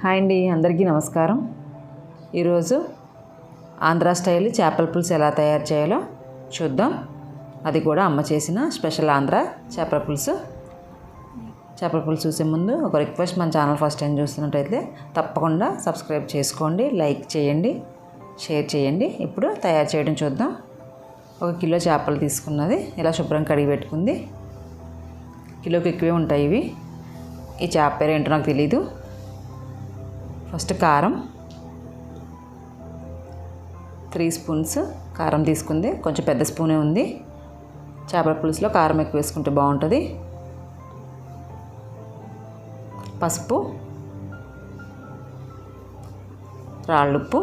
Hi అండి, అందరికీ నమస్కారం. ఈరోజు ఆంధ్ర స్టైల్ చేపల పులుసు ఎలా తయారు చేయాలో చూద్దాం. అది కూడా అమ్మ చేసిన స్పెషల్ ఆంధ్ర చేపల పులుసు. చేపల పులుసు చూసే ముందు ఒక రిక్వెస్ట్, మన ఛానల్ ఫస్ట్ టైం చూస్తున్నట్టయితే తప్పకుండా సబ్స్క్రైబ్ చేసుకోండి, లైక్ చేయండి, షేర్ చేయండి. ఇప్పుడు తయారు చేయడం చూద్దాం. 1 కిలో చేపలు తీసుకున్నది, ఇలా శుభ్రం కడిగి పెట్టుకుంది. కిలోకి ఎక్కువే ఉంటాయి ఇవి. ఈ చేప పేరు ఏంటో నాకు తెలీదు. ఫస్ట్ కారం 3 స్పూన్స్ కారం తీసుకుంది. కొంచెం పెద్ద స్పూనే ఉంది. చేపల పులుసులో కారం ఎక్కువ వేసుకుంటే బాగుంటుంది. పసుపు, రాళ్ళుప్పు,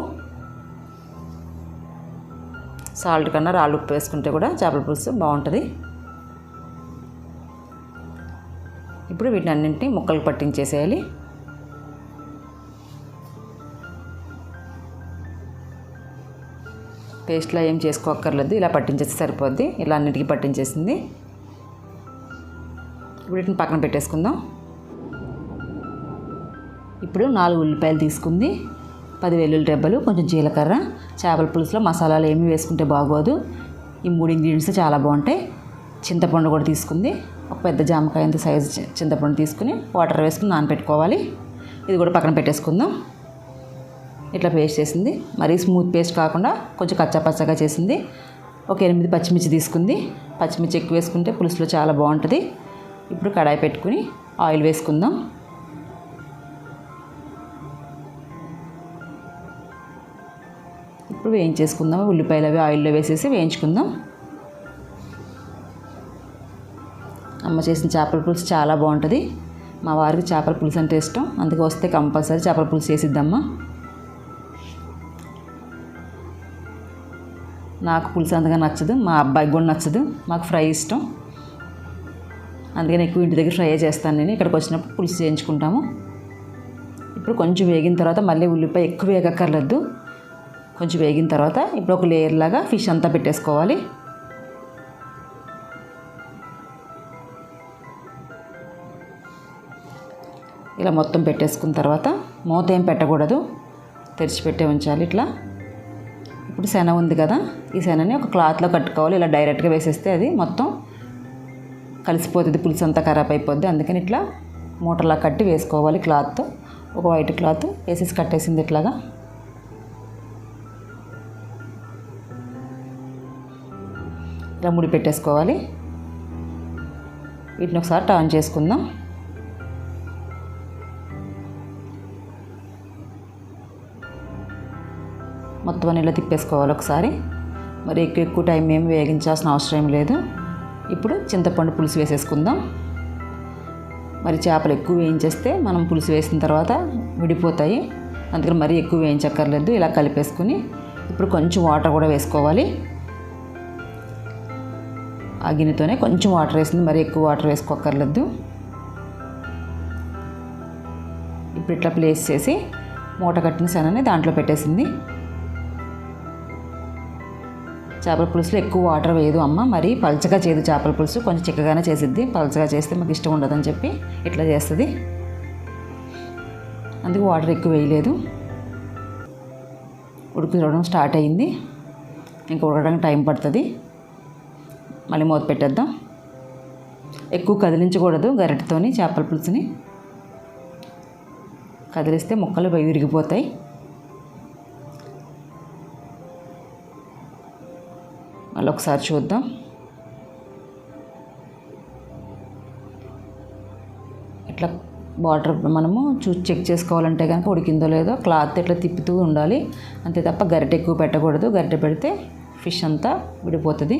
సాల్ట్ కన్నా రాళ్ళుప్పు వేసుకుంటే కూడా చేపల పులుసు బాగుంటుంది. ఇప్పుడు వీటిని అన్నింటినీ ముక్కలు పట్టించేసేయాలి. పేస్ట్లో ఏం చేసుకోక్కర్లేదు, ఇలా పట్టించేస్తే సరిపోద్ది. ఇలా అన్నిటికీ పట్టించేసింది. ఇప్పుడు వీటిని పక్కన పెట్టేసుకుందాం. ఇప్పుడు 4 ఉల్లిపాయలు తీసుకుంది, 10 వెల్లుల్లి రెబ్బలు, కొంచెం జీలకర్ర. చేపల పులుసులో మసాలాలు ఏమీ వేసుకుంటే బాగోదు. ఈ 3 ఇంగ్రీడియంట్స్ చాలా బాగుంటాయి. చింతపండు కూడా తీసుకుంది. ఒక పెద్ద జామకాయ అంత సైజు చింతపండు తీసుకుని వాటర్ వేసుకుని నానబెట్టుకోవాలి. ఇది కూడా పక్కన పెట్టేసుకుందాం. ఇట్లా పేస్ట్ చేసింది. మరీ స్మూత్ పేస్ట్ కాకుండా కొంచెం కచ్చాపచ్చగా చేసింది. ఒక 8 పచ్చిమిర్చి తీసుకుంది. పచ్చిమిర్చి ఎక్కువ వేసుకుంటే పులుసులో చాలా బాగుంటుంది. ఇప్పుడు కడాయి పెట్టుకుని ఆయిల్ వేసుకుందాం. ఇప్పుడు వేయించేసుకుందాం. ఉల్లిపాయలు అవి ఆయిల్లో వేసేసి వేయించుకుందాం. అమ్మ చేసిన చేపల పులుసు చాలా బాగుంటుంది. మా వారికి చేపల పులుసు అంటే ఇష్టం, అందుకే వస్తే కంపల్సరీ చేపల పులుసు చేసిద్దమ్మా. నాకు పులుసు అంతగా నచ్చదు, మా అబ్బాయికి కూడా నచ్చదు. మాకు ఫ్రై ఇష్టం, అందుకని ఎక్కువ ఇంటి దగ్గర ఫ్రై చేస్తాను నేను. ఇక్కడికి వచ్చినప్పుడు పులుసు చేయించుకుంటాము. ఇప్పుడు కొంచెం వేగిన తర్వాత మళ్ళీ ఉల్లిపాయ ఎక్కువ వేగక్కర్లేదు. కొంచెం వేగిన తర్వాత ఇప్పుడు ఒక లేయర్ లాగా ఫిష్ అంతా పెట్టేసుకోవాలి. ఇలా మొత్తం పెట్టేసుకున్న తర్వాత మూత ఏం పెట్టకూడదు, తెరిచిపెట్టే ఉంచాలి ఇట్లా. ఇప్పుడు శన ఉంది కదా, ఈ శనని ఒక క్లాత్లో కట్టుకోవాలి. ఇలా డైరెక్ట్గా వేసేస్తే అది మొత్తం కలిసిపోతుంది, పులుసు అంతా ఖరాబ్ అయిపోద్ది. అందుకని ఇట్లా మూటలా కట్టి వేసుకోవాలి క్లాత్తో. ఒక వైట్ క్లాత్ వేసేసి కట్టేసింది ఇట్లాగా. ఇలా ముడి పెట్టేసుకోవాలి. వీటిని ఒకసారి టర్న్ చేసుకుందాం. మొత్తం అని ఇలా తిప్పేసుకోవాలి ఒకసారి. మరి ఎక్కువ టైం ఏమి వేగించాల్సిన అవసరం ఏం లేదు. ఇప్పుడు చింతపండు పులుసు వేసేసుకుందాం. మరి చేపలు ఎక్కువ వేయించేస్తే మనం పులుసు వేసిన తర్వాత విడిపోతాయి, అందుకని మరీ ఎక్కువ వేయించక్కర్లేదు. ఇలా కలిపేసుకుని ఇప్పుడు కొంచెం వాటర్ కూడా వేసుకోవాలి. ఆ గిన్నెతోనే కొంచెం వాటర్ వేసింది, మరీ ఎక్కువ వాటర్ వేసుకోక్కర్లేదు. ఇప్పుడు ఇట్లా ప్లేస్ చేసి మూట కట్టిన శనని దాంట్లో పెట్టేసింది. చేపల పులుసులో ఎక్కువ వాటర్ వేయదు అమ్మ, మరి పలచగా చేయదు చేపల పులుసు, కొంచెం చిక్కగానే చేసిద్ది. పలచగా చేస్తే మాకు ఇష్టం ఉండదని చెప్పి ఇట్లా చేస్తుంది, అందుకు వాటర్ ఎక్కువ వేయలేదు. ఉడకడం స్టార్ట్ అయింది, ఇంకా ఉడకడానికి టైం పడుతుంది. మళ్ళీ మూత పెట్టేద్దాం. ఎక్కువ కదిలించకూడదు గరిటెతోని చేపల పులుసుని, కదిలిస్తే ముక్కలు విరిగిపోతాయి. మళ్ళీ ఒకసారి చూద్దాం. ఇట్లా వాటర్ మనము చెక్ చేసుకోవాలంటే కనుక ఉడికిందో లేదో క్లాత్ ఇట్లా తిప్పుతూ ఉండాలి, అంతే తప్ప గరిటె ఎక్కువ పెట్టకూడదు. గరిటె పెడితే ఫిష్ అంతా విడిపోతుంది.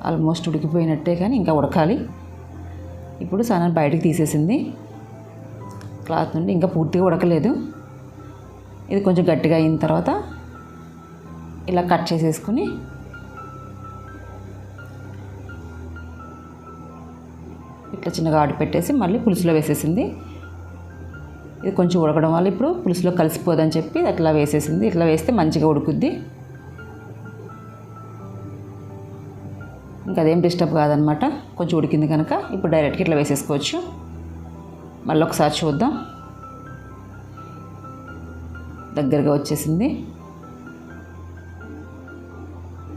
ఆల్మోస్ట్ ఉడికిపోయినట్టే, కానీ ఇంకా ఉడకాలి. ఇప్పుడు సన్నని బయటకు తీసేసింది క్లాత్ నుండి, ఇంకా పూర్తిగా ఉడకలేదు. ఇది కొంచెం గట్టిగా అయిన తర్వాత ఇలా కట్ చేసేసుకుని ఇట్లా చిన్నగా ఆడు పెట్టేసి మళ్ళీ పులుసులో వేసేసింది. ఇది కొంచెం ఉడకడం వల్ల ఇప్పుడు పులుసులో కలిసిపోదని చెప్పి అట్లా వేసేసింది. ఇట్లా వేస్తే మంచిగా ఉడుకుద్ది. ఇంకా అదేం డిస్టర్బ్ కాదనమాట. కొంచెం ఉడికింది కనుక ఇప్పుడు డైరెక్ట్గా ఇట్లా వేసేసుకోవచ్చు. మళ్ళీ ఒకసారి చూద్దాం. దగ్గరగా వచ్చేసింది.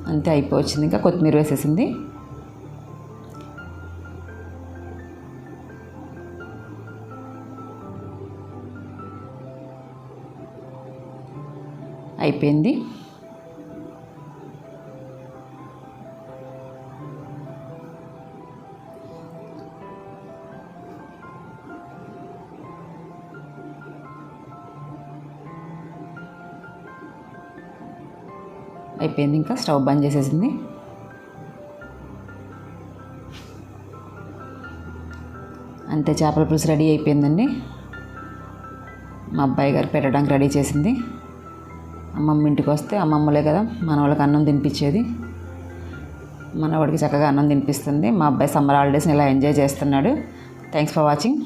అంతే, అయిపోవచ్చింది. ఇంకా కొత్తిమీర వేసేసింది. అయిపోయింది. అయిపోయింది. ఇంకా స్టవ్ బంద్ చేసేసింది. అంతే, చేపల పులుసు రెడీ అయిపోయిందండి. మా అబ్బాయి గారు పెట్టడానికి రెడీ చేసింది. అమ్మమ్మ ఇంటికి వస్తే అమ్మమ్మలే కదా మన వాళ్ళకి అన్నం తినిపించేది. మనవాడికి చక్కగా అన్నం తినిపిస్తుంది. మా అబ్బాయి సమ్మర్ హాలిడేస్ని ఇలా ఎంజాయ్ చేస్తున్నాడు. Thanks for watching.